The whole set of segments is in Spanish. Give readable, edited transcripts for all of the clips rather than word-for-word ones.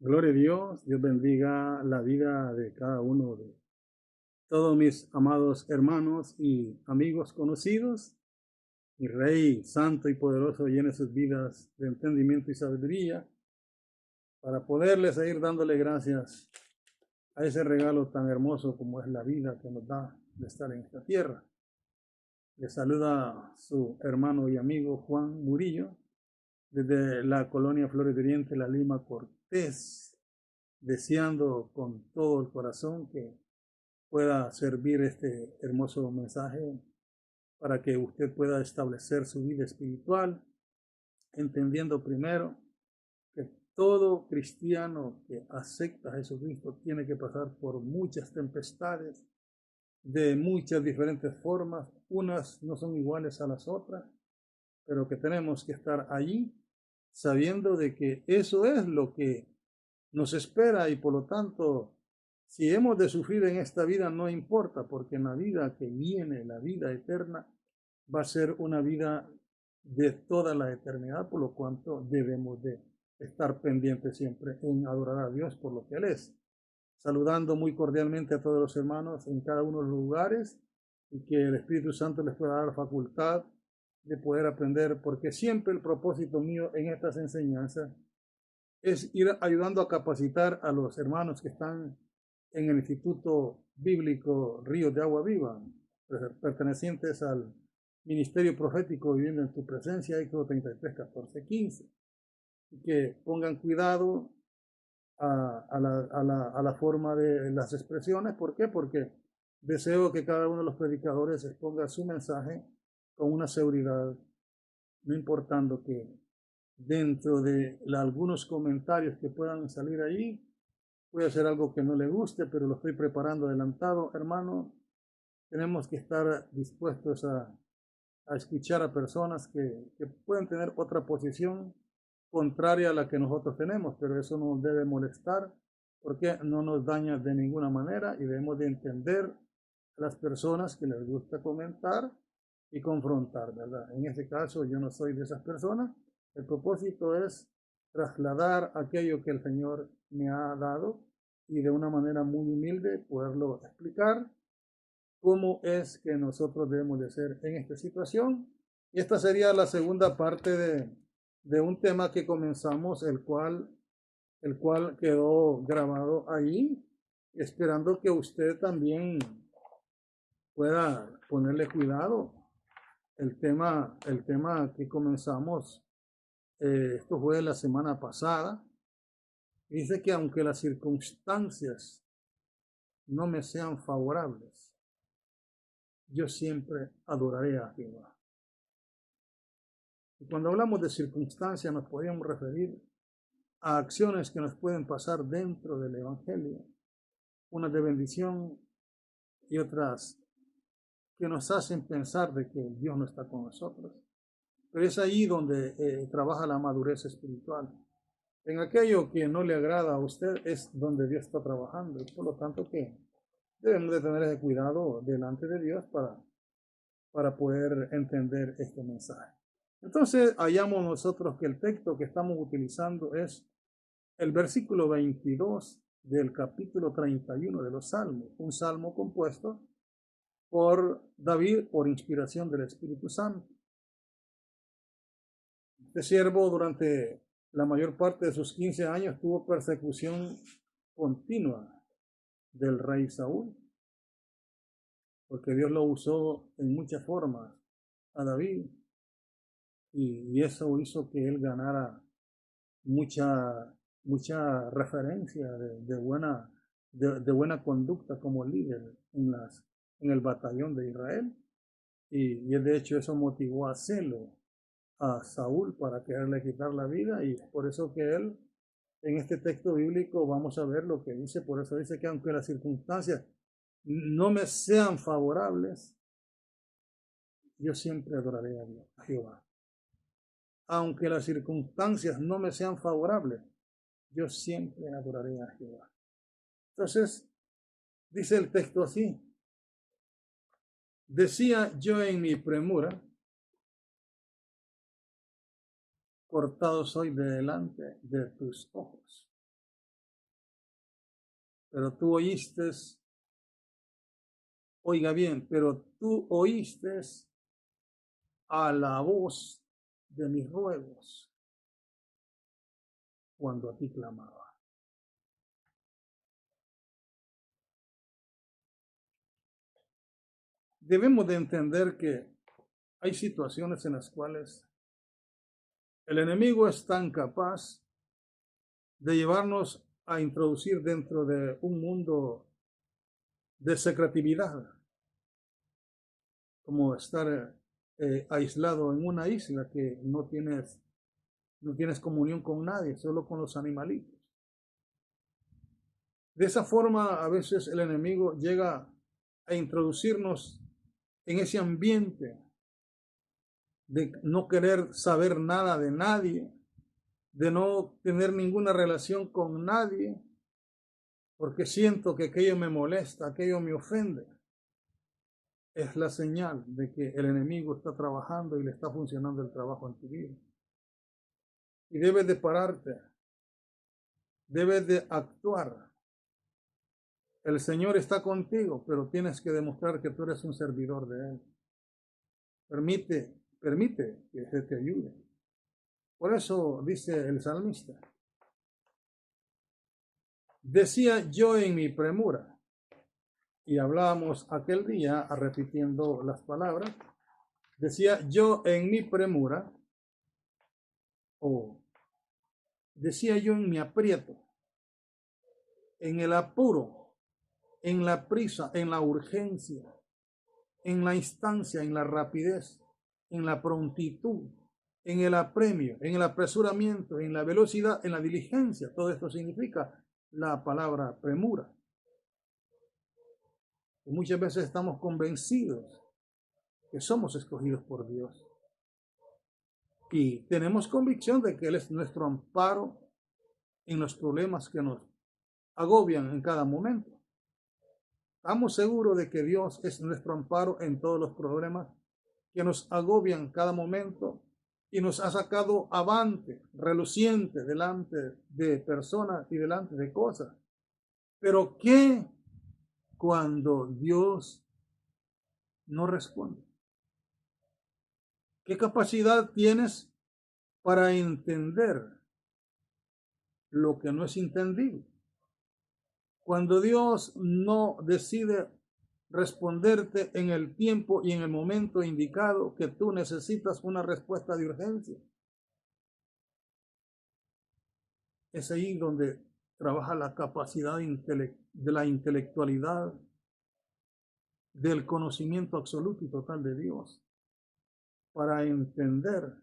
Gloria a Dios, Dios bendiga la vida de cada uno de todos mis amados hermanos y amigos conocidos. Mi Rey Santo y Poderoso llene sus vidas de entendimiento y sabiduría para poderles seguir dándole gracias a ese regalo tan hermoso como es la vida que nos da de estar en esta tierra. Le saluda su hermano y amigo Juan Murillo desde la colonia Flores de Oriente, La Lima, Cortés, deseando con todo el corazón que pueda servir este hermoso mensaje para que usted pueda establecer su vida espiritual, entendiendo primero que todo cristiano que acepta a Jesucristo tiene que pasar por muchas tempestades de muchas diferentes formas, unas no son iguales a las otras, pero que tenemos que estar allí sabiendo de que eso es lo que nos espera y por lo tanto, si hemos de sufrir en esta vida, no importa, porque en la vida que viene, la vida eterna, va a ser una vida de toda la eternidad, por lo cuanto debemos de estar pendientes siempre en adorar a Dios por lo que Él es. Saludando muy cordialmente a todos los hermanos en cada uno de los lugares y que el Espíritu Santo les pueda dar la facultad de poder aprender, porque siempre el propósito mío en estas enseñanzas es ir ayudando a capacitar a los hermanos que están en el Instituto Bíblico Ríos de Agua Viva, pertenecientes al Ministerio Profético Viviendo en Tu Presencia, Éxodo 33, 14, 15, y que pongan cuidado a la forma de las expresiones. ¿Por qué? Porque deseo que cada uno de los predicadores exponga su mensaje con una seguridad, no importando que dentro de algunos comentarios que puedan salir ahí, puede ser algo que no le guste, pero lo estoy preparando adelantado, hermano. Tenemos que estar dispuestos a escuchar a personas que pueden tener otra posición contraria a la que nosotros tenemos, pero eso no nos debe molestar porque no nos daña de ninguna manera y debemos de entender a las personas que les gusta comentar y confrontar, ¿verdad? En este caso yo no soy de esas personas. El propósito es trasladar aquello que el Señor me ha dado y de una manera muy humilde poderlo explicar cómo es que nosotros debemos de ser en esta situación. Y esta sería la segunda parte de un tema que comenzamos, el cual quedó grabado ahí, esperando que usted también pueda ponerle cuidado. El tema que comenzamos, esto fue la semana pasada, dice que aunque las circunstancias no me sean favorables, yo siempre adoraré a Jehová. Y cuando hablamos de circunstancias nos podríamos referir a acciones que nos pueden pasar dentro del Evangelio, unas de bendición y otras que nos hacen pensar de que Dios no está con nosotros. Pero es ahí donde trabaja la madurez espiritual. En aquello que no le agrada a usted es donde Dios está trabajando. Y por lo tanto que debemos de tener ese cuidado delante de Dios para poder entender este mensaje. Entonces hallamos nosotros que el texto que estamos utilizando es el versículo 22 del capítulo 31 de los Salmos, un salmo compuesto por David por inspiración del Espíritu Santo. Este siervo durante la mayor parte de sus 15 años tuvo persecución continua del rey Saúl, porque Dios lo usó en muchas formas a David y eso hizo que él ganara mucha referencia de buena conducta como líder en el batallón de Israel. Y de hecho eso motivó a celo a Saúl para quererle quitar la vida y es por eso que él, en este texto bíblico, vamos a ver lo que dice. Por eso dice que aunque las circunstancias no me sean favorables, yo siempre adoraré a Dios, a Jehová. Aunque las circunstancias no me sean favorables, yo siempre adoraré a Jehová. Entonces, dice el texto así: decía yo en mi premura, cortado soy de delante de tus ojos. pero tú oíste, oiga bien, pero tú oíste a la voz de mis ruegos cuando a ti clamaba. Debemos de entender que hay situaciones en las cuales el enemigo es tan capaz de llevarnos a introducir dentro de un mundo de secretividad, como estar aislado en una isla que no tienes comunión con nadie, solo con los animalitos. De esa forma, a veces el enemigo llega a introducirnos en ese ambiente de no querer saber nada de nadie, de no tener ninguna relación con nadie, porque siento que aquello me molesta, aquello me ofende. Es la señal de que el enemigo está trabajando y le está funcionando el trabajo en tu vida. Y debes de pararte, debes de actuar. El Señor está contigo, pero tienes que demostrar que tú eres un servidor de Él. Permite que se te ayude. Por eso dice el salmista, decía yo en mi premura, y hablábamos aquel día repitiendo las palabras, decía yo en mi premura, o decía yo en mi aprieto, en el apuro, en la prisa, en la urgencia, en la instancia, en la rapidez, en la prontitud, en el apremio, en el apresuramiento, en la velocidad, en la diligencia. Todo esto significa la palabra premura. Y muchas veces estamos convencidos que somos escogidos por Dios. Y tenemos convicción de que Él es nuestro amparo en los problemas que nos agobian en cada momento. Estamos seguros de que Dios es nuestro amparo en todos los problemas que nos agobian cada momento y nos ha sacado avante, reluciente, delante de personas y delante de cosas. Pero ¿qué cuando Dios no responde? ¿Qué capacidad tienes para entender lo que no es entendible? Cuando Dios no decide responderte en el tiempo y en el momento indicado que tú necesitas una respuesta de urgencia. Es ahí donde trabaja la capacidad de la intelectualidad, del conocimiento absoluto y total de Dios, para entender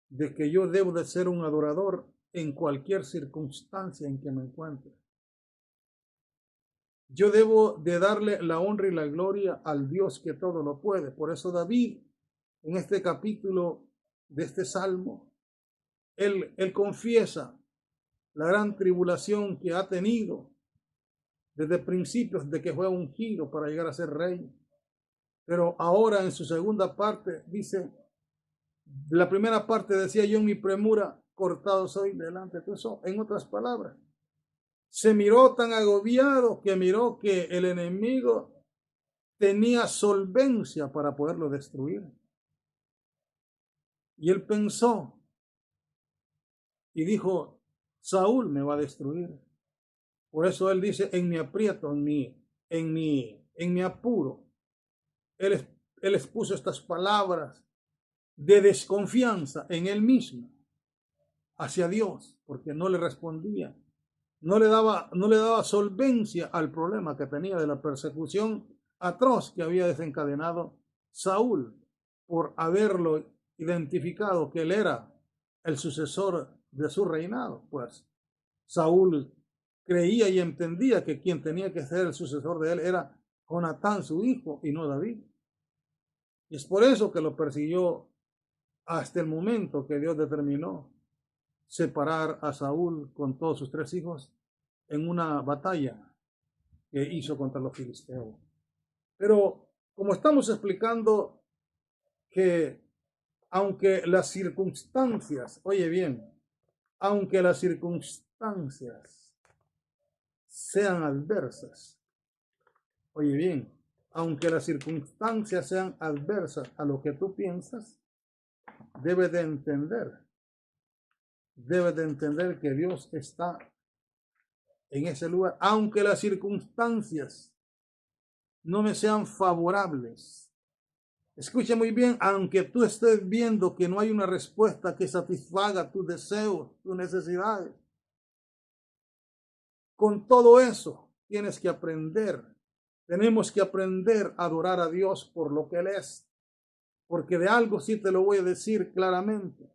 de que yo debo de ser un adorador en cualquier circunstancia en que me encuentre. Yo debo de darle la honra y la gloria al Dios que todo lo puede. Por eso David, en este capítulo de este salmo, él confiesa la gran tribulación que ha tenido desde principios de que fue ungido para llegar a ser rey. Pero ahora en su segunda parte dice, la primera parte decía yo en mi premura, cortado soy delante de eso. En otras palabras, se miró tan agobiado que miró que el enemigo tenía solvencia para poderlo destruir. Y él pensó y dijo, Saúl me va a destruir. Por eso él dice, en mi aprieto, en mi apuro, él expuso estas palabras de desconfianza en él mismo hacia Dios, porque no le respondía, no le daba solvencia al problema que tenía de la persecución atroz que había desencadenado Saúl por haberlo identificado que él era el sucesor de su reinado. Pues Saúl creía y entendía que quien tenía que ser el sucesor de él era Jonatán, su hijo, y no David. Y es por eso que lo persiguió hasta el momento que Dios determinó separar a Saúl con todos sus 3 hijos en una batalla que hizo contra los filisteos. Pero como estamos explicando que aunque las circunstancias, oye bien, aunque las circunstancias sean adversas. Oye bien, aunque las circunstancias sean adversas a lo que tú piensas, debes de entender que Dios está en ese lugar, aunque las circunstancias no me sean favorables. Escucha muy bien, aunque tú estés viendo que no hay una respuesta que satisfaga tus deseos, tus necesidades, con todo eso tienes que aprender. Tenemos que aprender a adorar a Dios por lo que Él es. Porque de algo sí te lo voy a decir claramente.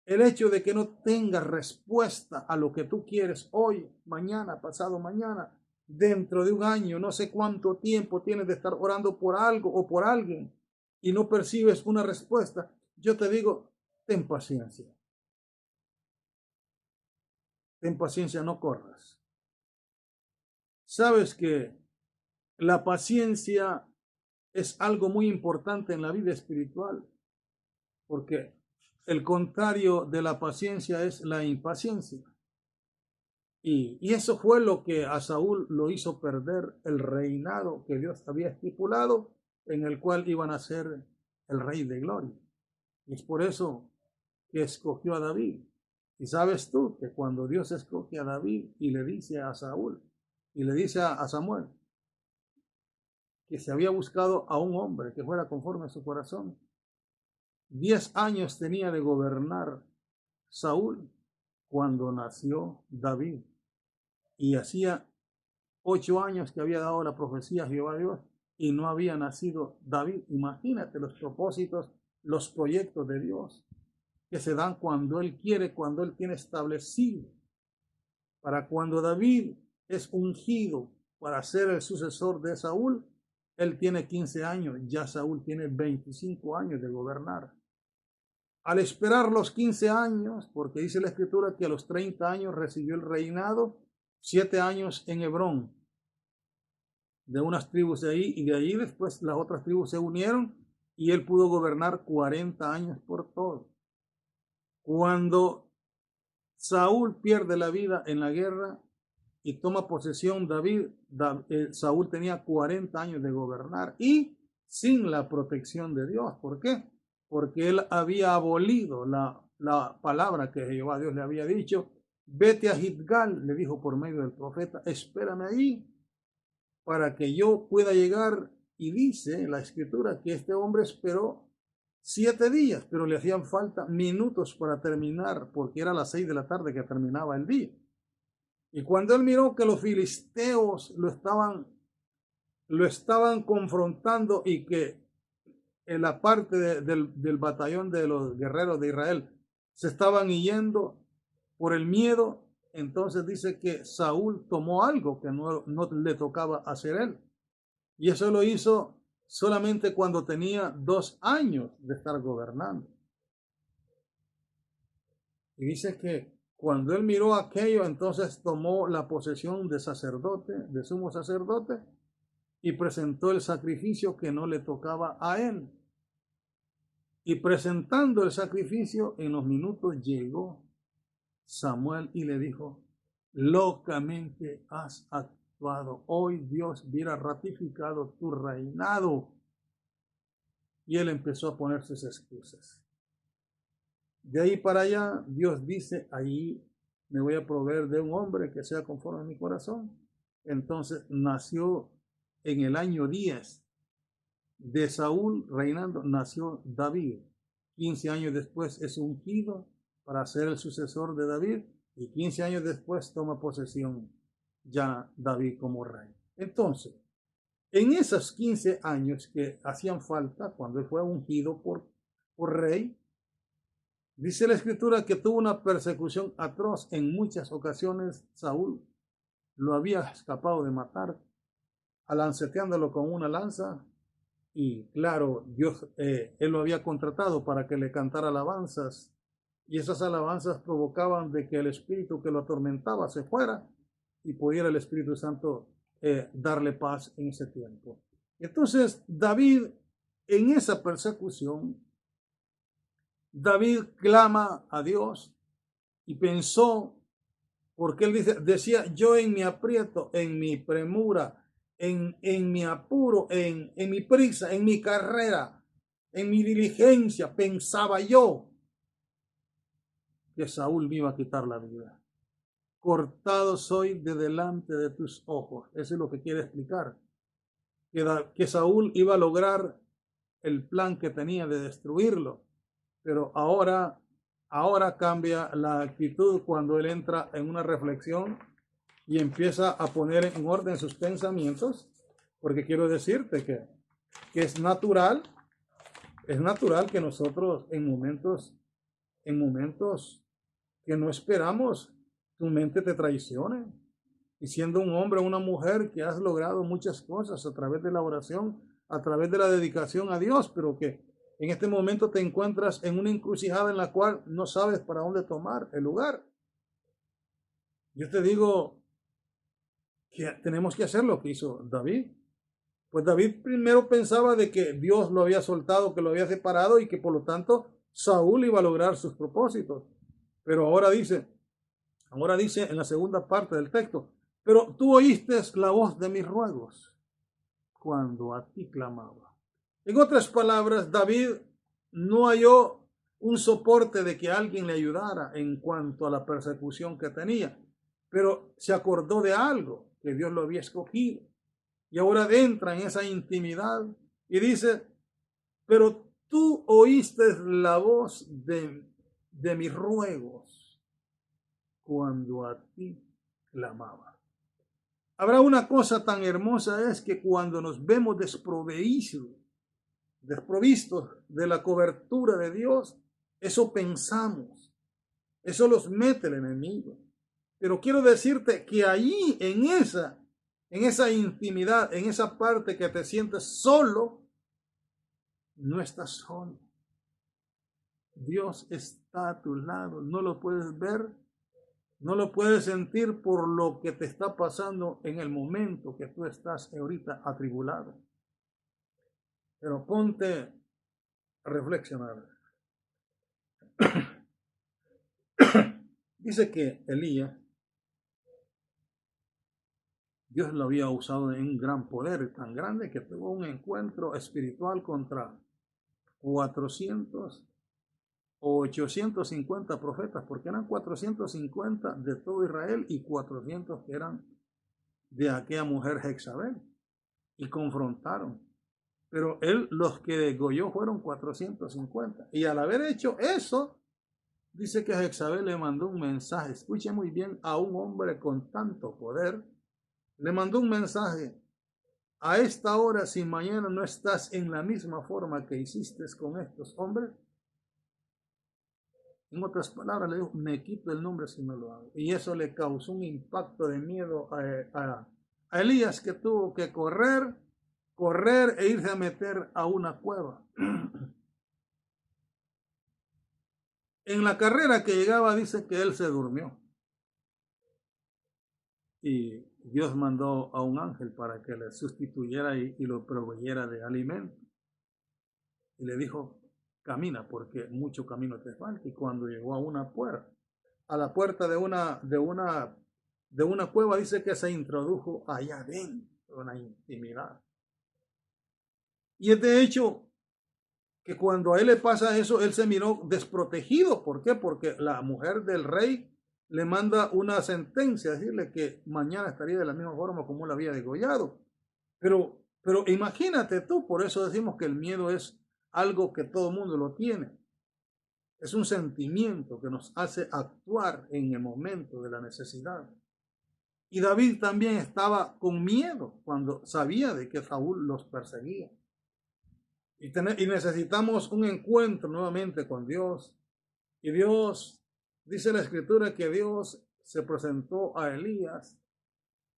El hecho de que no tengas respuesta a lo que tú quieres hoy, mañana, pasado mañana, dentro de un año, no sé cuánto tiempo tienes de estar orando por algo o por alguien y no percibes una respuesta, yo te digo, ten paciencia. Ten paciencia, no corras. Sabes que la paciencia es algo muy importante en la vida espiritual, porque el contrario de la paciencia es la impaciencia. Y eso fue lo que a Saúl lo hizo perder el reinado que Dios había estipulado, en el cual iban a ser el rey de gloria. Y es por eso que escogió a David. Y sabes tú que cuando Dios escoge a David y le dice a Saúl, y le dice a Samuel, que se había buscado a un hombre que fuera conforme a su corazón, 10 años tenía de gobernar Saúl cuando nació David. Y hacía 8 años que había dado la profecía a Jehová Dios y no había nacido David. Imagínate los propósitos, los proyectos de Dios que se dan cuando Él quiere, cuando Él tiene establecido. Para cuando David es ungido para ser el sucesor de Saúl, él tiene 15 años, ya Saúl tiene 25 años de gobernar. Al esperar los 15 años, porque dice la Escritura que a los 30 años recibió el reinado, 7 años en Hebrón, de unas tribus de ahí, y de ahí después las otras tribus se unieron y él pudo gobernar 40 años por todo. Cuando Saúl pierde la vida en la guerra y toma posesión Saúl tenía 40 años de gobernar y sin la protección de Dios. ¿Por qué? Porque él había abolido la palabra que Jehová Dios le había dicho. Vete a Gilgal, le dijo por medio del profeta, espérame ahí para que yo pueda llegar. Y dice la Escritura que este hombre esperó 7 días, pero le hacían falta minutos para terminar, porque era a las 6 de la tarde que terminaba el día. Y cuando él miró que los filisteos lo estaban confrontando y que en la parte del batallón de los guerreros de Israel se estaban yendo por el miedo, entonces dice que Saúl tomó algo que no le tocaba hacer él. Y eso lo hizo solamente cuando tenía 2 años de estar gobernando. Y dice que cuando él miró aquello, entonces tomó la posesión de sacerdote, de sumo sacerdote, y presentó el sacrificio que no le tocaba a él. Y presentando el sacrificio, en los minutos llegó Samuel y le dijo, locamente has actuado. Hoy Dios hubiera ratificado tu reinado. Y él empezó a poner sus excusas. De ahí para allá, Dios dice, ahí me voy a proveer de un hombre que sea conforme a mi corazón. Entonces nació en el año 10 de Saúl reinando, nació David. 15 años después es ungido para ser el sucesor de David y 15 años después toma posesión ya David como rey. Entonces, en esos 15 años que hacían falta cuando él fue ungido por rey, dice la Escritura que tuvo una persecución atroz. En muchas ocasiones Saúl lo había escapado de matar, alanceteándolo con una lanza. Y claro, Dios, él lo había contratado para que le cantara alabanzas. Y esas alabanzas provocaban de que el espíritu que lo atormentaba se fuera y pudiera el Espíritu Santo darle paz en ese tiempo. Entonces, David, en esa persecución, David clama a Dios y pensó Porque él decía, yo en mi aprieto, en mi premura, en mi apuro, en mi prisa, en mi carrera, en mi diligencia, pensaba yo que Saúl me iba a quitar la vida. Cortado soy de delante de tus ojos. Eso es lo que quiere explicar. Que Saúl iba a lograr el plan que tenía de destruirlo. Pero ahora cambia la actitud cuando él entra en una reflexión y empieza a poner en orden sus pensamientos, porque quiero decirte que es natural que nosotros en momentos que no esperamos, tu mente te traicione. Y siendo un hombre o una mujer que has logrado muchas cosas a través de la oración, a través de la dedicación a Dios, pero que en este momento te encuentras en una encrucijada en la cual no sabes para dónde tomar el lugar. Yo te digo que tenemos que hacer lo que hizo David. Pues David primero pensaba de que Dios lo había soltado, que lo había separado y que por lo tanto Saúl iba a lograr sus propósitos. Pero ahora dice en la segunda parte del texto, pero tú oíste la voz de mis ruegos cuando a ti clamaba. En otras palabras, David no halló un soporte de que alguien le ayudara en cuanto a la persecución que tenía, pero se acordó de algo, que Dios lo había escogido. Y ahora entra en esa intimidad y dice, pero tú oíste la voz de mis ruegos cuando a ti clamaba. Habrá una cosa tan hermosa, es que cuando nos vemos desprovistos de la cobertura de Dios, eso pensamos, eso los mete el enemigo. Pero quiero decirte que ahí en esa intimidad, en esa parte que te sientes solo, no estás solo. Dios está a tu lado, no lo puedes ver, no lo puedes sentir por lo que te está pasando en el momento que tú estás ahorita atribulado. Pero ponte a reflexionar. Dice que Elías, Dios lo había usado en un gran poder, tan grande que tuvo un encuentro espiritual contra 400 o 850 profetas, porque eran 450 de todo Israel y 400 que eran de aquella mujer Jezabel, y confrontaron. Pero él los que degolló fueron 450. Y al haber hecho eso, dice que Jezabel le mandó un mensaje. Escuche muy bien, a un hombre con tanto poder, le mandó un mensaje. A esta hora, si mañana no estás en la misma forma que hiciste con estos hombres, en otras palabras, le dijo, me quito el nombre si no lo hago. Y eso le causó un impacto de miedo a Elías, que tuvo que correr e irse a meter a una cueva. En la carrera que llegaba dice que él se durmió. Y Dios mandó a un ángel para que le sustituyera y lo proveyera de alimento. Y le dijo, camina porque mucho camino te falta. Y cuando llegó a una puerta, a la puerta de una cueva, dice que se introdujo allá adentro, una intimidad. Y es de hecho que cuando a él le pasa eso, él se miró desprotegido. ¿Por qué? Porque la mujer del rey le manda una sentencia, decirle que mañana estaría de la misma forma como la había degollado. Pero imagínate tú, por eso decimos que el miedo es algo que todo mundo lo tiene. Es un sentimiento que nos hace actuar en el momento de la necesidad. Y David también estaba con miedo cuando sabía de que Saúl los perseguía. Y necesitamos un encuentro nuevamente con Dios. Y Dios, dice la Escritura, que Dios se presentó a Elías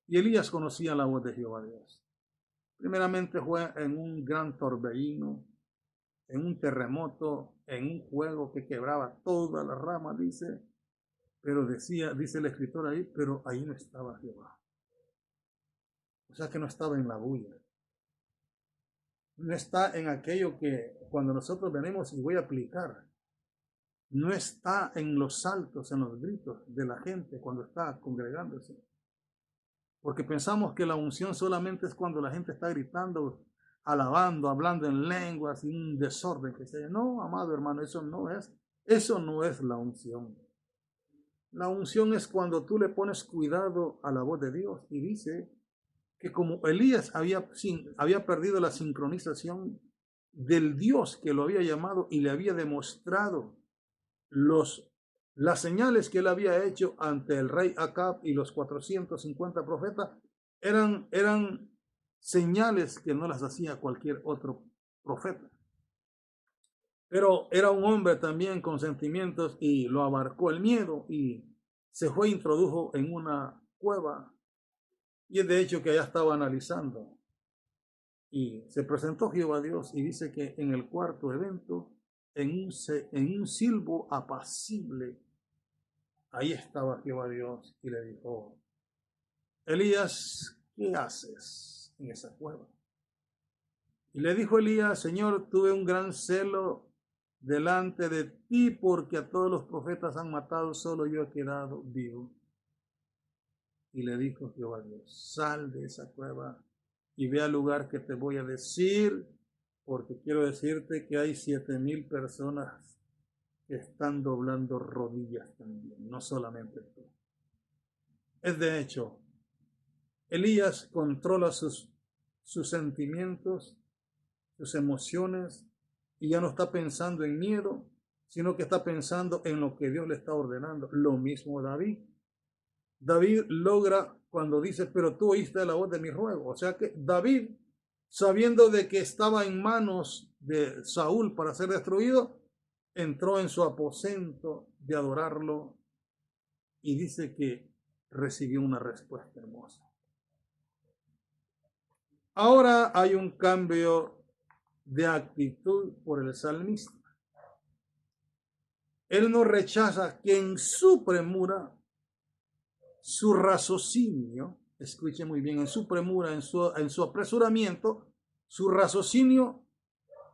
y Elías conocía la voz de Jehová Dios. Primeramente fue en un gran torbellino, en un terremoto, en un fuego que quebraba todas las ramas, dice. Pero dice la Escritura ahí, pero ahí no estaba Jehová. O sea que no estaba en la bulla. No está en aquello que cuando nosotros venimos, y voy a aplicar, no está en los saltos, en los gritos de la gente cuando está congregándose. Porque pensamos que la unción solamente es cuando la gente está gritando, alabando, hablando en lenguas y un desorden que se. No, amado hermano, eso no es la unción. La unción es cuando tú le pones cuidado a la voz de Dios. Y dice que como Elías había perdido la sincronización del Dios que lo había llamado y le había demostrado las señales que él había hecho ante el rey Acab y los 450 profetas, eran señales que no las hacía cualquier otro profeta. Pero era un hombre también con sentimientos y lo abarcó el miedo y se fue, introdujo en una cueva. Y es de hecho que allá estaba analizando. Y se presentó Jehová Dios y dice que en el cuarto evento, en un silbo apacible, ahí estaba Jehová Dios y le dijo: Elías, ¿qué haces en esa cueva? Y le dijo Elías: Señor, tuve un gran celo delante de ti porque a todos los profetas han matado, solo yo he quedado vivo. Y le dijo Jehová Dios: sal de esa cueva y ve al lugar que te voy a decir, porque quiero decirte que hay 7,000 personas que están doblando rodillas también, no solamente tú. Es de hecho, Elías controla sus sentimientos, sus emociones, y ya no está pensando en miedo, sino que está pensando en lo que Dios le está ordenando. Lo mismo David. David logra cuando dice: pero tú oíste la voz de mi ruego. O sea que David, sabiendo de que estaba en manos de Saúl para ser destruido, entró en su aposento de adorarlo y dice que recibió una respuesta hermosa. Ahora hay un cambio de actitud por el salmista. Él no rechaza que en su premura, su raciocinio, escuche muy bien, en su premura, en su apresuramiento, su raciocinio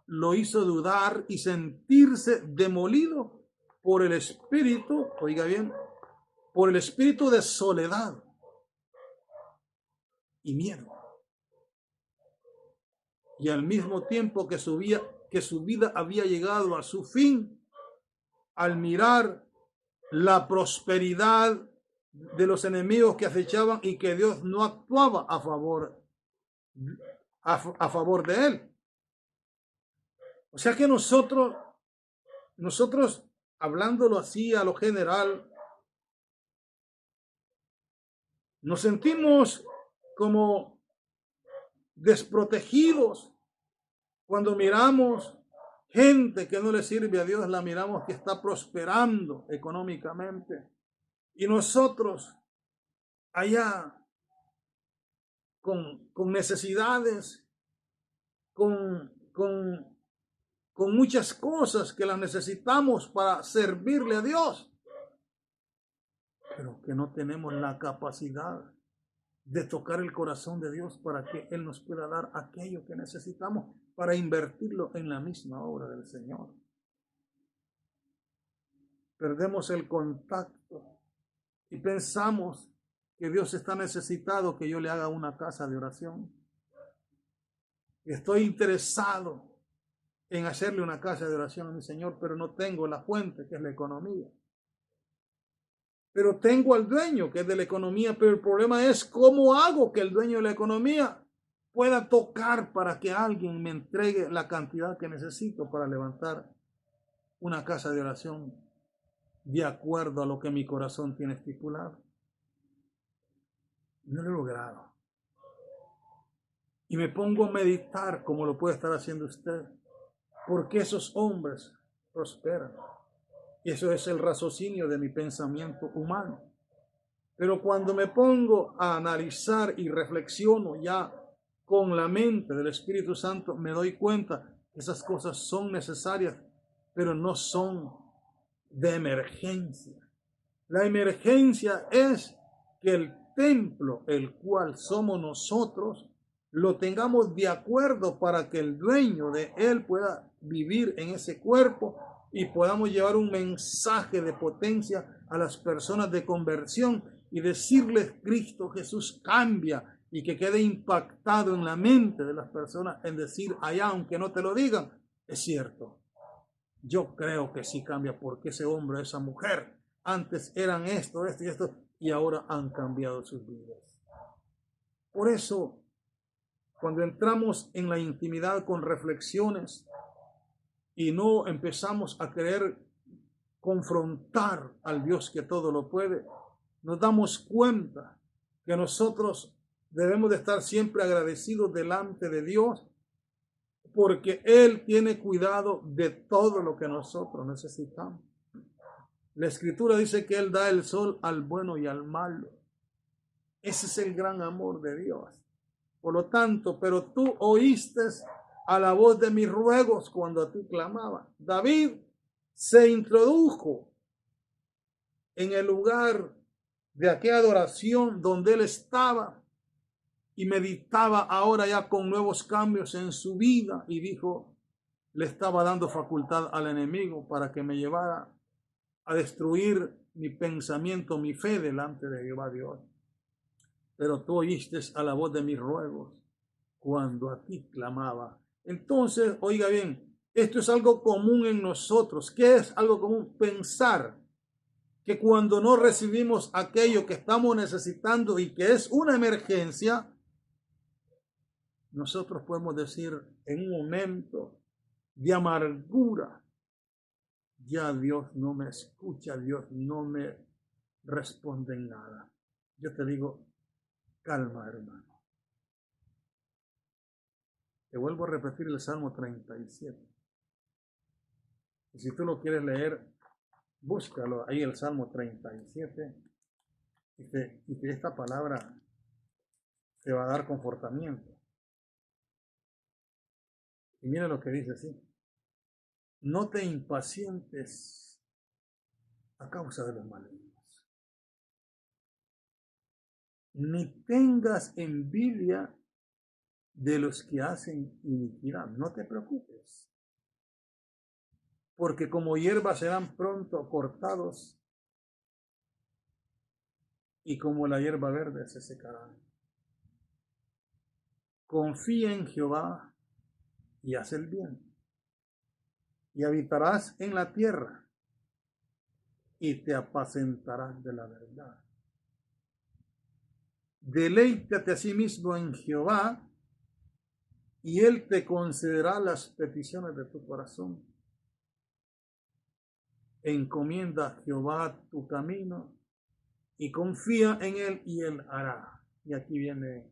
lo hizo dudar y sentirse demolido por el espíritu, oiga bien, por el espíritu de soledad y miedo. Y al mismo tiempo que su vida había llegado a su fin, al mirar la prosperidad de los enemigos que acechaban y que Dios no actuaba a favor de él. O sea que nosotros, hablándolo así a lo general, nos sentimos como desprotegidos cuando miramos gente que no le sirve a Dios, la miramos que está prosperando económicamente. Y nosotros allá con necesidades, con muchas cosas que las necesitamos para servirle a Dios, pero que no tenemos la capacidad de tocar el corazón de Dios para que Él nos pueda dar aquello que necesitamos para invertirlo en la misma obra del Señor. Perdemos el contacto y pensamos que Dios está necesitado que yo le haga una casa de oración. Estoy interesado en hacerle una casa de oración a mi Señor, pero no tengo la fuente, que es la economía. Pero tengo al dueño, que es de la economía, pero el problema es cómo hago que el dueño de la economía pueda tocar para que alguien me entregue la cantidad que necesito para levantar una casa de oración de acuerdo a lo que mi corazón tiene estipulado. No lo he logrado. Y me pongo a meditar, como lo puede estar haciendo usted, porque esos hombres prosperan. Y eso es el raciocinio de mi pensamiento humano. Pero cuando me pongo a analizar y reflexiono ya con la mente del Espíritu Santo, me doy cuenta que esas cosas son necesarias, pero no son de emergencia. La emergencia es que el templo, el cual somos nosotros, lo tengamos de acuerdo para que el dueño de él pueda vivir en ese cuerpo y podamos llevar un mensaje de potencia a las personas de conversión y decirles Cristo Jesús cambia, y que quede impactado en la mente de las personas en decir allá, aunque no te lo digan, es cierto. Yo creo que sí cambia, porque ese hombre o esa mujer antes eran esto y esto, y ahora han cambiado sus vidas. Por eso, cuando entramos en la intimidad con reflexiones y no empezamos a querer confrontar al Dios que todo lo puede, nos damos cuenta que nosotros debemos de estar siempre agradecidos delante de Dios, porque Él tiene cuidado de todo lo que nosotros necesitamos. La Escritura dice que Él da el sol al bueno y al malo. Ese es el gran amor de Dios. Por lo tanto, pero tú oíste a la voz de mis ruegos cuando a ti clamaba. David se introdujo en el lugar de aquella adoración donde él estaba y meditaba ahora ya con nuevos cambios en su vida, y dijo, le estaba dando facultad al enemigo para que me llevara a destruir mi pensamiento, mi fe delante de Jehová Dios. Pero tú oíste a la voz de mis ruegos cuando a ti clamaba. Entonces, oiga bien, esto es algo común en nosotros. ¿Qué es algo común? Pensar que cuando no recibimos aquello que estamos necesitando y que es una emergencia, nosotros podemos decir en un momento de amargura, ya Dios no me escucha, Dios no me responde en nada. Yo te digo, calma, hermano. Te vuelvo a repetir el Salmo 37. Y si tú lo quieres leer, búscalo ahí, el Salmo 37. Y que esta palabra te va a dar confortamiento. Y mira lo que dice así. No te impacientes a causa de los malignos, ni tengas envidia de los que hacen iniquidad. No te preocupes, porque como hierba serán pronto cortados y como la hierba verde se secarán. Confía en Jehová y haz el bien, y habitarás en la tierra y te apacentarás de la verdad. Deleítate a sí mismo en Jehová y Él te concederá las peticiones de tu corazón. Encomienda a Jehová tu camino y confía en Él y Él hará. Y aquí viene,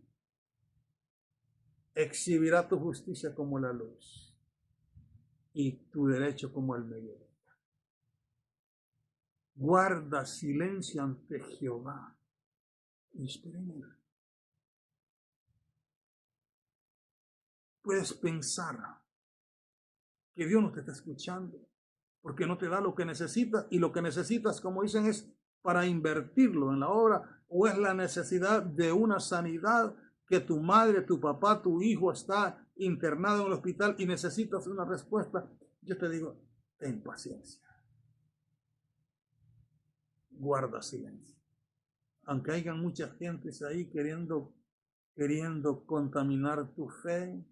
exhibirá tu justicia como la luz y tu derecho como el mediodía. Guarda silencio ante Jehová y espera en Él. Puedes pensar que Dios no te está escuchando porque no te da lo que necesitas, y lo que necesitas, como dicen, es para invertirlo en la obra, o es la necesidad de una sanidad, que tu madre, tu papá, tu hijo está internado en el hospital y necesitas una respuesta. Yo te digo, ten paciencia. Guarda silencio. Aunque hayan muchas gentes ahí queriendo contaminar tu fe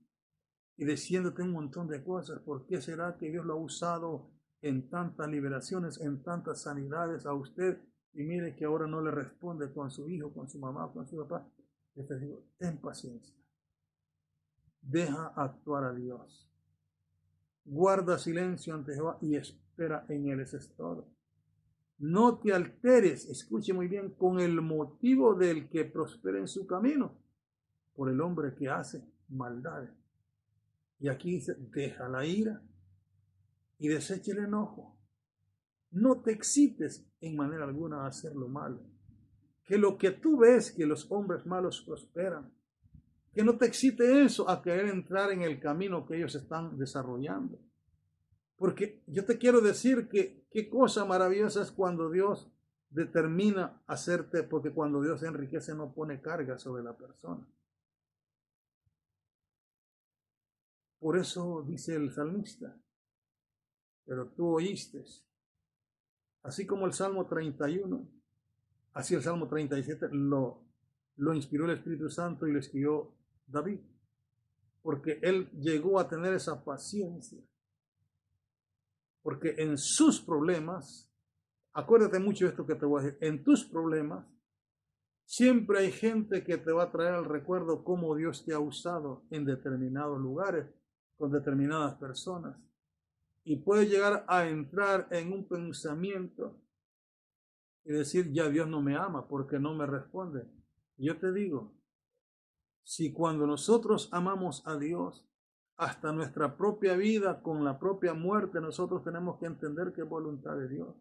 y diciéndote un montón de cosas, ¿por qué será que Dios lo ha usado en tantas liberaciones, en tantas sanidades a usted, y mire que ahora no le responde con su hijo, con su mamá, con su papá? Yo te digo, ten paciencia. Deja actuar a Dios. Guarda silencio ante Jehová y espera en Él. Eso es todo. No te alteres, escuche muy bien, con el motivo del que prospera en su camino, por el hombre que hace maldades. Y aquí dice, deja la ira y desecha el enojo. No te excites en manera alguna a hacer lo malo. Que lo que tú ves que los hombres malos prosperan, que no te excite eso a querer entrar en el camino que ellos están desarrollando. Porque yo te quiero decir que qué cosa maravillosa es cuando Dios determina hacerte, porque cuando Dios enriquece no pone carga sobre la persona. Por eso dice el salmista, pero tú oíste. Así como el Salmo 31, así el Salmo 37 lo inspiró el Espíritu Santo y lo escribió David, porque él llegó a tener esa paciencia, porque en sus problemas, acuérdate mucho de esto que te voy a decir, en tus problemas, siempre hay gente que te va a traer al recuerdo cómo Dios te ha usado en determinados lugares, con determinadas personas. Y puede llegar a entrar en un pensamiento y decir, ya Dios no me ama porque no me responde. Yo te digo, si cuando nosotros amamos a Dios, hasta nuestra propia vida, con la propia muerte, nosotros tenemos que entender que es voluntad de Dios.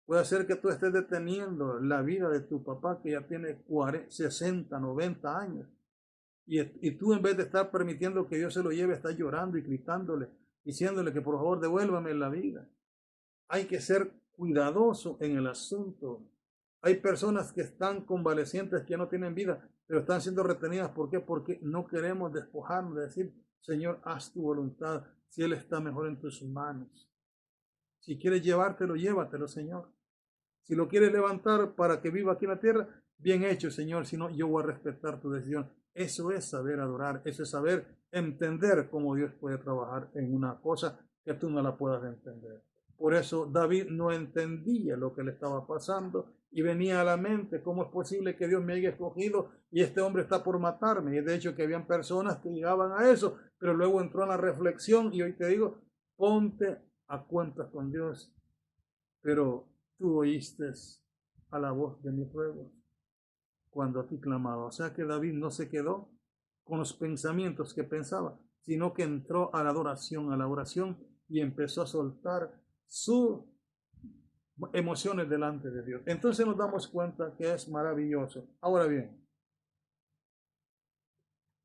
Puede ser que tú estés deteniendo la vida de tu papá que ya tiene 40, 60, 90 años. Y tú en vez de estar permitiendo que Dios se lo lleve, estás llorando y gritándole, diciéndole que por favor devuélvame la vida. Hay que ser cuidadoso en el asunto. Hay personas que están convalecientes, que no tienen vida, pero están siendo retenidas. ¿Por qué? Porque no queremos despojarnos de decir, Señor, haz tu voluntad, si Él está mejor en tus manos. Si quieres llevártelo, llévatelo, Señor. Si lo quieres levantar para que viva aquí en la tierra, bien hecho, Señor. Si no, yo voy a respetar tu decisión. Eso es saber adorar. Eso es saber entender cómo Dios puede trabajar en una cosa que tú no la puedas entender. Por eso David no entendía lo que le estaba pasando y venía a la mente cómo es posible que Dios me haya escogido y este hombre está por matarme. Y de hecho que habían personas que llegaban a eso, pero luego entró en la reflexión y hoy te digo, ponte a cuentas con Dios. Pero tú oíste a la voz de mis ruegos cuando a ti clamaba. O sea que David no se quedó con los pensamientos que pensaba, sino que entró a la adoración, a la oración y empezó a soltar sus emociones delante de Dios. Entonces nos damos cuenta que es maravilloso. Ahora bien,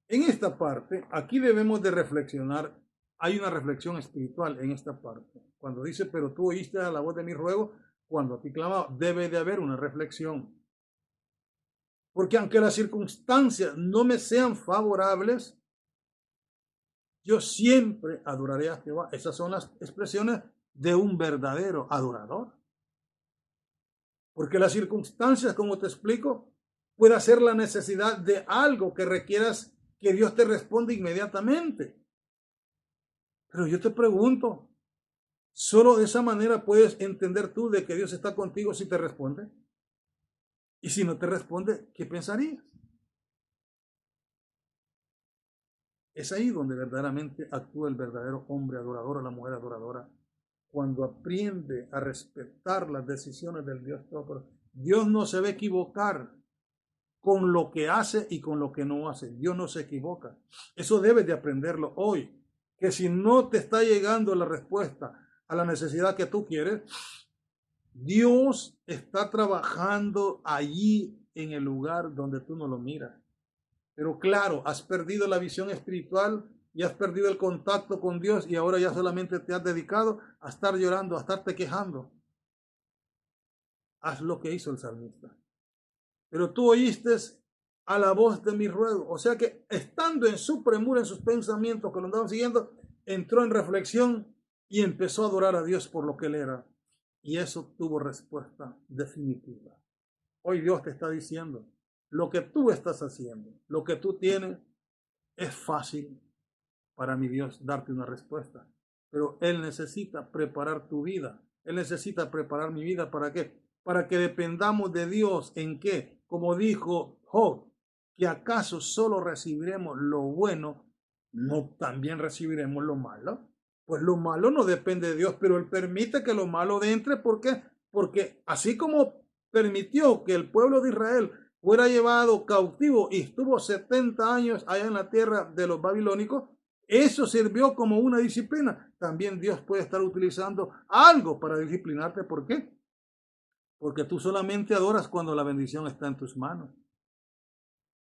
en esta parte, aquí debemos de reflexionar. Hay una reflexión espiritual en esta parte. Cuando dice, pero tú oíste a la voz de mi ruego, cuando a ti clamaba, debe de haber una reflexión. Porque aunque las circunstancias no me sean favorables, yo siempre adoraré a Jehová. Esas son las expresiones de un verdadero adorador. Porque las circunstancias, como te explico, puede ser la necesidad de algo que requieras que Dios te responda inmediatamente. Pero yo te pregunto, ¿solo de esa manera puedes entender tú de que Dios está contigo si te responde? Y si no te responde, ¿qué pensarías? Es ahí donde verdaderamente actúa el verdadero hombre adorador o la mujer adoradora, cuando aprende a respetar las decisiones del Dios Todopoderoso. Dios no se va a equivocar con lo que hace y con lo que no hace. Dios no se equivoca. Eso debes de aprenderlo hoy, que si no te está llegando la respuesta a la necesidad que tú quieres, Dios está trabajando allí en el lugar donde tú no lo miras. Pero claro, has perdido la visión espiritual y has perdido el contacto con Dios y ahora ya solamente te has dedicado a estar llorando, a estarte quejando. Haz lo que hizo el salmista. Pero tú oíste a la voz de mi ruego. O sea que estando en su premura, en sus pensamientos que lo andaban siguiendo, entró en reflexión y empezó a adorar a Dios por lo que él era. Y eso tuvo respuesta definitiva. Hoy Dios te está diciendo, lo que tú estás haciendo, lo que tú tienes, es fácil para mi Dios darte una respuesta. Pero Él necesita preparar tu vida. Él necesita preparar mi vida. ¿Para qué? Para que dependamos de Dios. ¿En qué? Como dijo Job, que acaso solo recibiremos lo bueno, no también recibiremos lo malo. Pues lo malo no depende de Dios, pero Él permite que lo malo entre. ¿Por qué? Porque así como permitió que el pueblo de Israel fuera llevado cautivo y estuvo 70 años allá en la tierra de los babilónicos, eso sirvió como una disciplina. También Dios puede estar utilizando algo para disciplinarte. ¿Por qué? Porque tú solamente adoras cuando la bendición está en tus manos.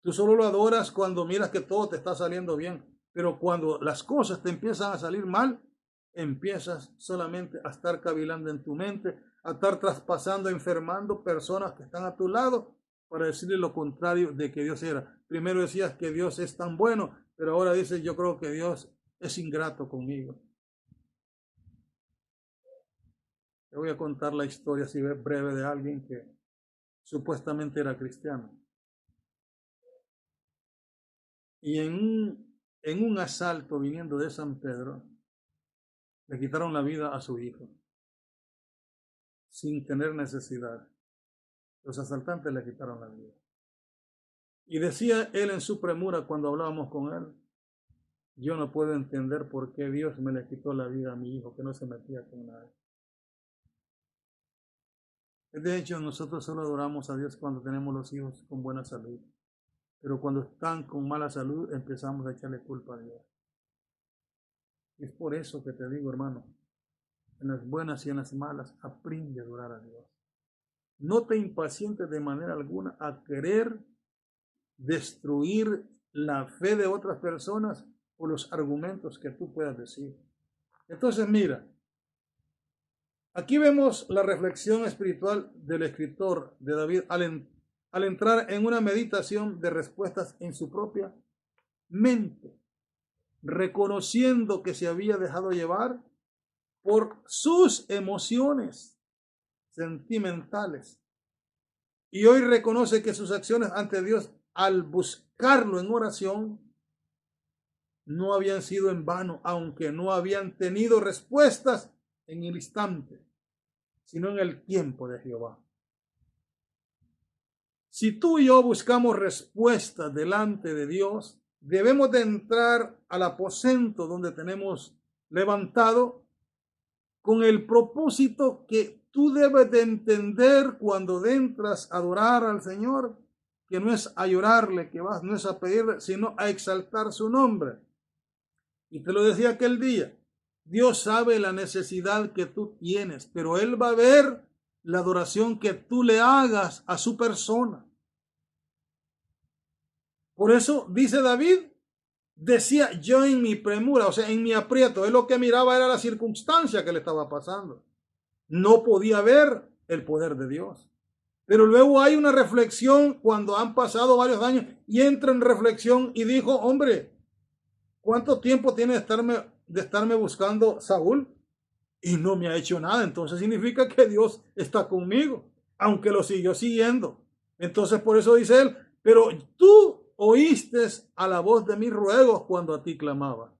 Tú solo lo adoras cuando miras que todo te está saliendo bien. Pero cuando las cosas te empiezan a salir mal, empiezas solamente a estar cavilando en tu mente, a estar traspasando, enfermando personas que están a tu lado para decirle lo contrario de que Dios era. Primero decías que Dios es tan bueno, pero ahora dices, yo creo que Dios es ingrato conmigo. Te voy a contar la historia así breve de alguien que supuestamente era cristiano. Y en un asalto viniendo de San Pedro, le quitaron la vida a su hijo, sin tener necesidad. Los asaltantes le quitaron la vida. Y decía él en su premura cuando hablábamos con él, yo no puedo entender por qué Dios me le quitó la vida a mi hijo, que no se metía con nadie. De hecho, nosotros solo adoramos a Dios cuando tenemos los hijos con buena salud. Pero cuando están con mala salud, empezamos a echarle culpa a Dios. Y es por eso que te digo, hermano, en las buenas y en las malas, aprende a adorar a Dios. No te impacientes de manera alguna a querer destruir la fe de otras personas por los argumentos que tú puedas decir. Entonces, mira, aquí vemos la reflexión espiritual del escritor de David al entrar en una meditación de respuestas en su propia mente, reconociendo que se había dejado llevar por sus emociones sentimentales. Y hoy reconoce que sus acciones ante Dios al buscarlo en oración no habían sido en vano, aunque no habían tenido respuestas en el instante, sino en el tiempo de Jehová. Si tú y yo buscamos respuestas delante de Dios, debemos de entrar al aposento donde tenemos levantado con el propósito que tú debes de entender cuando entras a adorar al Señor, que no es a llorarle, no es a pedirle, sino a exaltar su nombre. Y te lo decía aquel día, Dios sabe la necesidad que tú tienes, pero Él va a ver la adoración que tú le hagas a su persona. Por eso dice David, decía yo en mi premura, o sea, en mi aprieto, él lo que miraba era la circunstancia que le estaba pasando. No podía ver el poder de Dios. Pero luego hay una reflexión cuando han pasado varios años y entra en reflexión y dijo, hombre, ¿cuánto tiempo tiene de estarme buscando Saúl? Y no me ha hecho nada. Entonces significa que Dios está conmigo, aunque lo siguió siguiendo. Entonces por eso dice él, pero tú oíste a la voz de mis ruegos cuando a ti clamaba.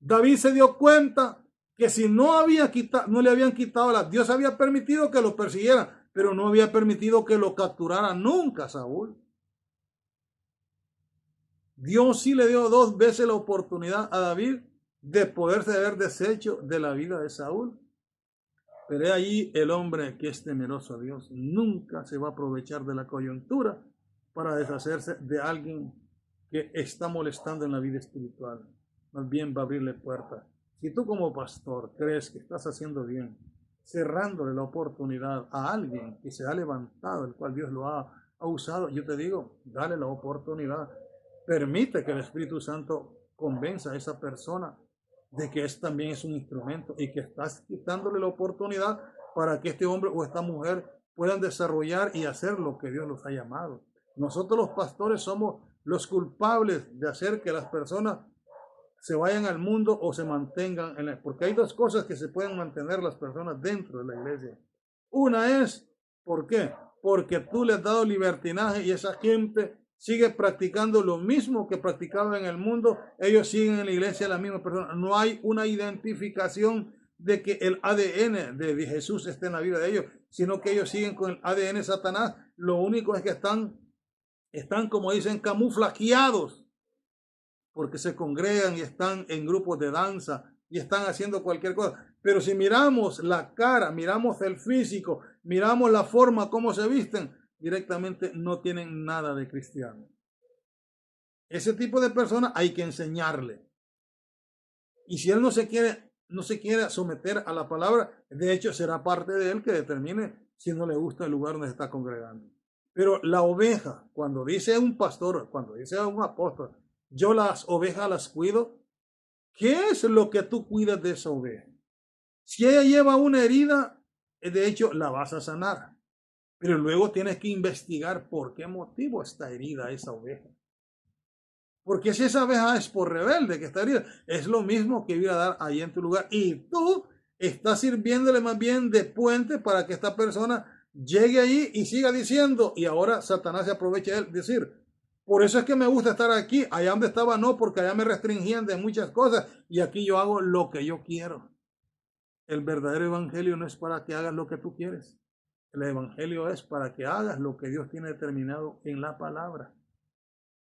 David se dio cuenta que si no le habían quitado Dios había permitido que lo persiguieran, pero no había permitido que lo capturara nunca Saúl. Dios sí le dio 2 veces la oportunidad a David de poderse haber deshecho de la vida de Saúl. Pero es allí el hombre que es temeroso a Dios. Nunca se va a aprovechar de la coyuntura para deshacerse de alguien que está molestando en la vida espiritual. Más bien va a abrirle puertas. Si tú como pastor crees que estás haciendo bien, cerrándole la oportunidad a alguien que se ha levantado, el cual Dios lo ha usado, yo te digo, dale la oportunidad. Permite que el Espíritu Santo convenza a esa persona de que también es un instrumento y que estás quitándole la oportunidad para que este hombre o esta mujer puedan desarrollar y hacer lo que Dios los ha llamado. Nosotros los pastores somos los culpables de hacer que las personas se vayan al mundo o se mantengan porque hay 2 cosas que se pueden mantener las personas dentro de la iglesia. Una es, ¿por qué? Porque tú le has dado libertinaje y esa gente sigue practicando lo mismo que practicaba en el mundo. Ellos siguen en la iglesia la misma persona. No hay una identificación de que el ADN de Jesús esté en la vida de ellos, sino que ellos siguen con el ADN de Satanás. Lo único es que están como dicen, camuflajeados, porque se congregan y están en grupos de danza y están haciendo cualquier cosa. Pero si miramos la cara, miramos el físico, miramos la forma, cómo se visten, directamente no tienen nada de cristiano. Ese tipo de personas hay que enseñarle. Y si él no se quiere someter a la palabra, de hecho será parte de él que determine si no le gusta el lugar donde se está congregando. Pero la oveja, cuando dice un pastor, cuando dice un apóstol, yo las ovejas las cuido, ¿qué es lo que tú cuidas de esa oveja? Si ella lleva una herida, de hecho la vas a sanar. Pero luego tienes que investigar por qué motivo está herida esa oveja. Porque si esa oveja es por rebelde que está herida, es lo mismo que ir a dar ahí en tu lugar. Y tú Está sirviéndole más bien de puente para que esta persona llegue allí y siga diciendo. Y ahora Satanás se aprovecha de él, decir, por eso es que me gusta estar aquí. Allá donde estaba no, porque allá me restringían de muchas cosas. Y aquí yo hago lo que yo quiero. El verdadero evangelio no es para que hagas lo que tú quieres. El evangelio es para que hagas lo que Dios tiene determinado en la palabra.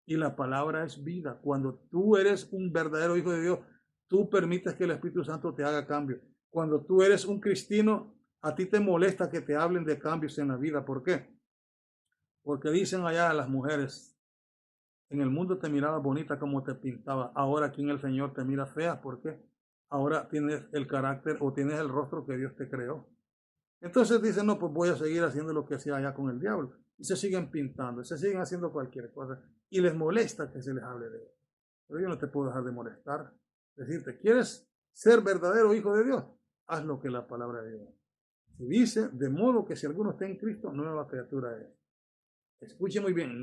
Y la palabra es vida. Cuando tú eres un verdadero hijo de Dios, tú permites que el Espíritu Santo te haga cambios. Cuando tú eres un cristiano, a ti te molesta que te hablen de cambios en la vida. ¿Por qué? Porque dicen allá a las mujeres, en el mundo te miraba bonita como te pintaba. Ahora aquí en el Señor te mira fea. ¿Por qué? Ahora tienes el carácter o tienes el rostro que Dios te creó. Entonces dicen, no, pues voy a seguir haciendo lo que hacía allá con el diablo. Y se siguen pintando, se siguen haciendo cualquier cosa. Y les molesta que se les hable de él. Pero yo no te puedo dejar de molestar. Decirte, ¿quieres ser verdadero hijo de Dios? Haz lo que la palabra de Dios. Si dice, de modo que si alguno está en Cristo, nueva criatura es. Escuche muy bien,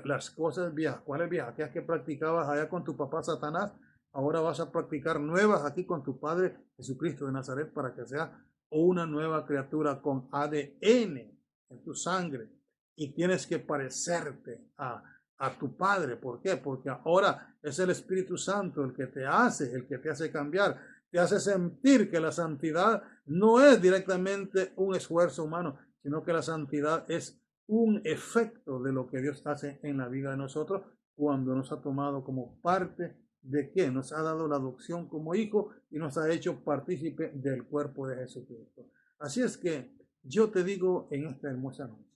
las cosas viejas. ¿Cuáles viejas? Aquellas que practicabas allá con tu papá Satanás, ahora vas a practicar nuevas aquí con tu Padre Jesucristo de Nazaret para que sea una nueva criatura con ADN en tu sangre. Y tienes que parecerte a tu Padre. ¿Por qué? Porque ahora es el Espíritu Santo el que te hace cambiar, te hace sentir que la santidad no es directamente un esfuerzo humano, sino que la santidad es un efecto de lo que Dios hace en la vida de nosotros cuando nos ha tomado como parte de que nos ha dado la adopción como hijo y nos ha hecho partícipe del cuerpo de Jesucristo. Así es que yo te digo en esta hermosa noche,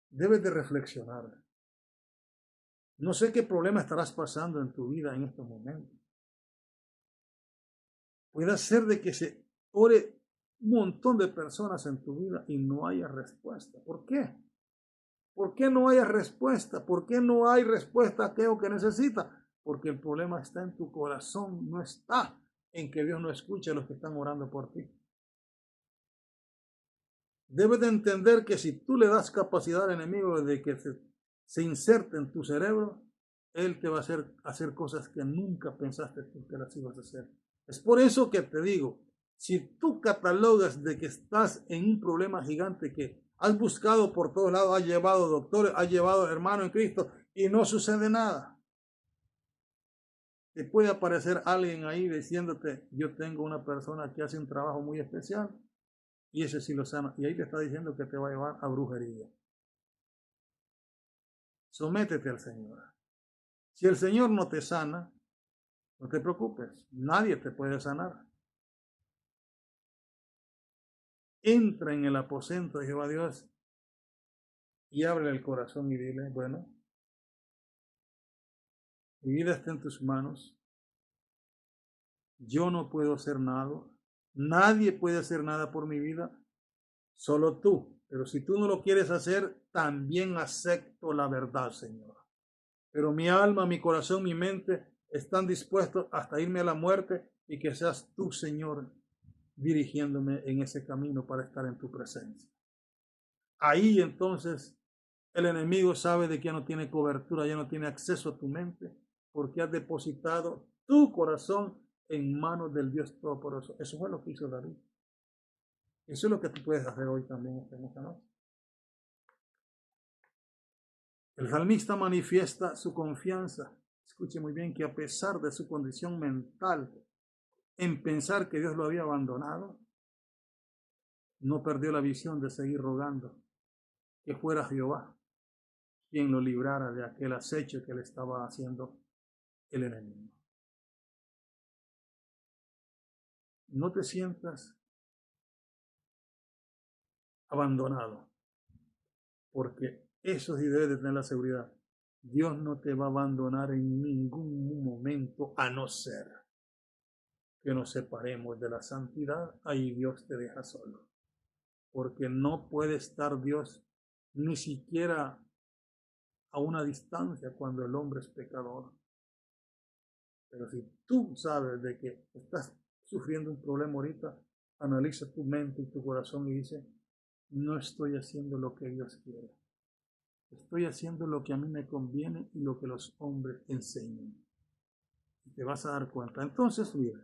debes de reflexionar. No sé qué problema estarás pasando en tu vida en estos momentos. Puede ser de que se ore un montón de personas en tu vida y no haya respuesta. ¿Por qué? ¿Por qué no hay respuesta? ¿Por qué no hay respuesta a aquello que necesita? Porque el problema está en tu corazón, no está en que Dios no escuche a los que están orando por ti. Debes de entender que si tú le das capacidad al enemigo de que se inserte en tu cerebro, él te va a hacer cosas que nunca pensaste tú que las ibas a hacer. Es por eso que te digo, si tú catalogas de que estás en un problema gigante que has buscado por todos lados, has llevado doctores, has llevado hermanos en Cristo y no sucede nada, te puede aparecer alguien ahí diciéndote, yo tengo una persona que hace un trabajo muy especial y ese sí lo sana. Y ahí te está diciendo que te va a llevar a brujería. Sométete al Señor. Si el Señor no te sana, no te preocupes, nadie te puede sanar. Entra en el aposento de Jehová Dios y abre el corazón y dile, bueno, mi vida está en tus manos, yo no puedo hacer nada, nadie puede hacer nada por mi vida, solo tú. Pero si tú no lo quieres hacer, también acepto la verdad, Señor. Pero mi alma, mi corazón, mi mente están dispuestos hasta irme a la muerte y que seas tú, Señor, dirigiéndome en ese camino para estar en tu presencia. Ahí entonces el enemigo sabe de que ya no tiene cobertura, ya no tiene acceso a tu mente, porque has depositado tu corazón en manos del Dios Todopoderoso. Eso fue lo que hizo David. Eso es lo que tú puedes hacer hoy también esta noche. El salmista manifiesta su confianza. Escuche muy bien que a pesar de su condición mental en pensar que Dios lo había abandonado, no perdió la visión de seguir rogando que fuera Jehová quien lo librara de aquel acecho que le estaba haciendo el enemigo. No te sientas abandonado, porque eso sí debes de tener la seguridad. Dios no te va a abandonar en ningún momento, a no ser que nos separemos de la santidad. Ahí Dios te deja solo, porque no puede estar Dios ni siquiera a una distancia cuando el hombre es pecador. Pero si tú sabes de que estás sufriendo un problema ahorita, analiza tu mente y tu corazón y dice, no estoy haciendo lo que Dios quiere. Estoy haciendo lo que a mí me conviene y lo que los hombres enseñan. Y te vas a dar cuenta. Entonces, mira,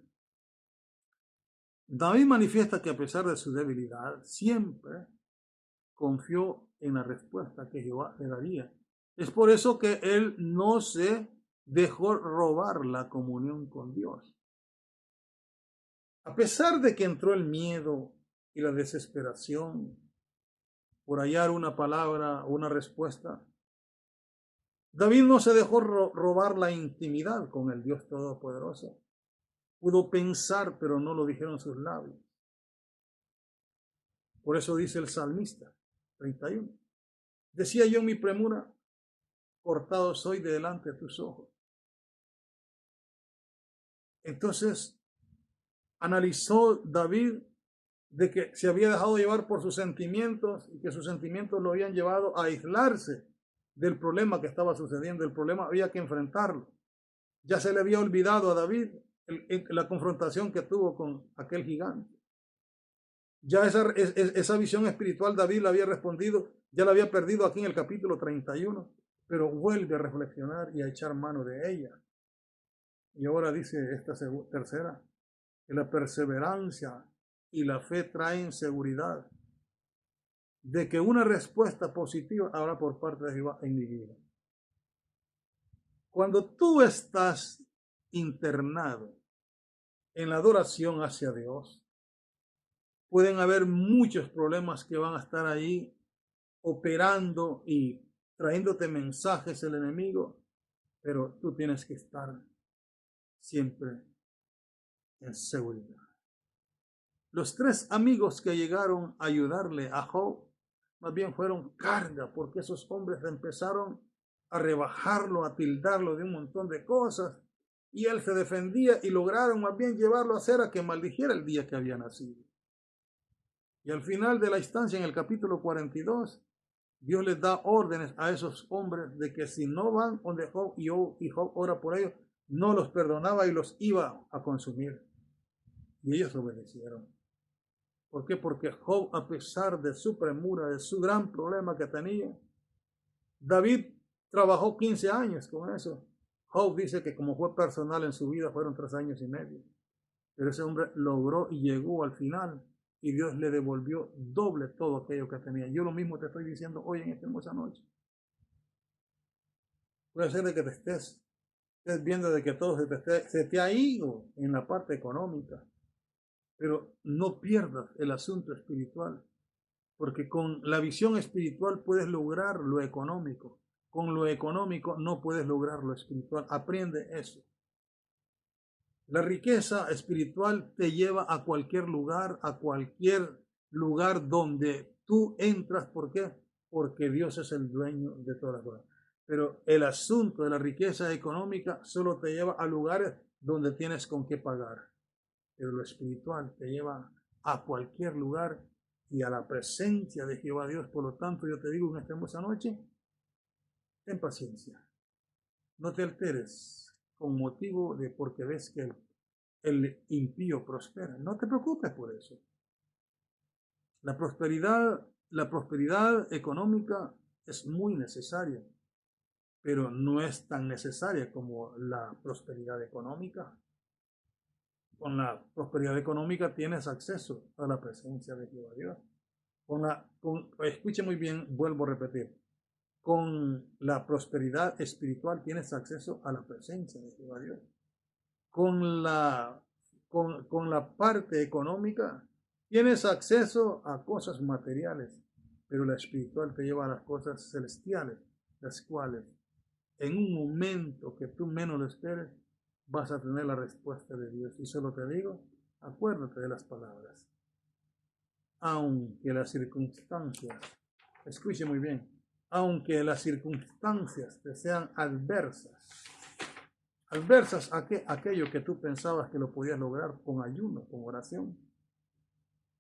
David manifiesta que a pesar de su debilidad, siempre confió en la respuesta que Jehová le daría. Es por eso que él no se dejó robar la comunión con Dios. A pesar de que entró el miedo y la desesperación por hallar una palabra o una respuesta, David no se dejó robar la intimidad con el Dios Todopoderoso. Pudo pensar, pero no lo dijeron sus labios. Por eso dice el salmista 31. Decía yo en mi premura, cortado soy de delante de tus ojos. Entonces analizó David de que se había dejado llevar por sus sentimientos y que sus sentimientos lo habían llevado a aislarse del problema que estaba sucediendo. El problema había que enfrentarlo. Ya se le había olvidado a David la confrontación que tuvo con aquel gigante. Ya esa visión espiritual David la había respondido, ya la había perdido aquí en el capítulo 31, pero vuelve a reflexionar y a echar mano de ella. Y ahora dice esta tercera, que la perseverancia y la fe traen seguridad de que una respuesta positiva habrá por parte de Jehová en mi vida. Cuando tú estás internado en la adoración hacia Dios, pueden haber muchos problemas que van a estar ahí operando y trayéndote mensajes el enemigo, pero tú tienes que estar siempre en seguridad. Los tres amigos que llegaron a ayudarle a Job, más bien fueron carga, porque esos hombres empezaron a rebajarlo, a tildarlo de un montón de cosas, y él se defendía y lograron más bien llevarlo a hacer a que maldijera el día que había nacido. Y al final de la instancia, en el capítulo 42, Dios les da órdenes a esos hombres de que si no van donde Job y Job ora por ellos, no los perdonaba y los iba a consumir. Y ellos obedecieron. ¿Por qué? Porque Job, a pesar de su premura, de su gran problema que tenía, David trabajó 15 años con eso. Job dice que como fue personal en su vida fueron 3 años y medio. Pero ese hombre logró y llegó al final y Dios le devolvió doble todo aquello que tenía. Yo lo mismo te estoy diciendo hoy en esta hermosa noche. Puede ser de que te estés viendo de que todo se te ha ido en la parte económica, pero no pierdas el asunto espiritual, porque con la visión espiritual puedes lograr lo económico. Con lo económico no puedes lograr lo espiritual. Aprende eso. La riqueza espiritual te lleva a cualquier lugar donde tú entras. ¿Por qué? Porque Dios es el dueño de todas las cosas. Pero el asunto de la riqueza económica solo te lleva a lugares donde tienes con qué pagar. Pero lo espiritual te lleva a cualquier lugar y a la presencia de Jehová Dios. Por lo tanto, yo te digo en esta hermosa noche, ten paciencia. No te alteres con motivo de porque ves que el impío prospera. No te preocupes por eso. La prosperidad económica es muy necesaria, pero no es tan necesaria como la prosperidad económica. Con la prosperidad económica tienes acceso a la presencia de Jehová Dios. Escuche muy bien, vuelvo a repetir. Con la prosperidad espiritual tienes acceso a la presencia de Jehová Dios. Con la parte económica tienes acceso a cosas materiales, pero la espiritual te lleva a las cosas celestiales, las cuales en un momento que tú menos lo esperes, vas a tener la respuesta de Dios. Y solo te digo, acuérdate de las palabras. Aunque las circunstancias, escuche muy bien, aunque las circunstancias te sean adversas aquello que tú pensabas que lo podías lograr con ayuno, con oración.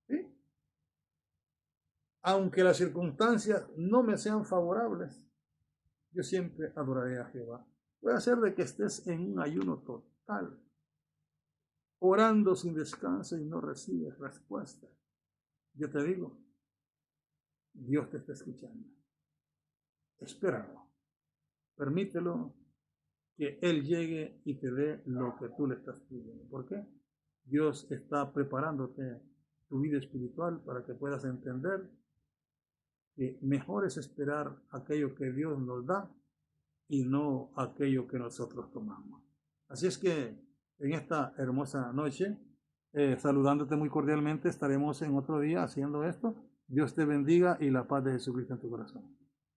¿Sí? Aunque las circunstancias no me sean favorables, yo siempre adoraré a Jehová. Puede ser de que estés en un ayuno total, orando sin descanso y no recibes respuesta. Yo te digo, Dios te está escuchando. Espéralo. Permítelo que Él llegue y te dé lo que tú le estás pidiendo. ¿Por qué? Dios está preparándote tu vida espiritual para que puedas entender que mejor es esperar aquello que Dios nos da y no aquello que nosotros tomamos. Así es que en esta hermosa noche, saludándote muy cordialmente, estaremos en otro día haciendo esto. Dios te bendiga y la paz de Jesucristo en tu corazón.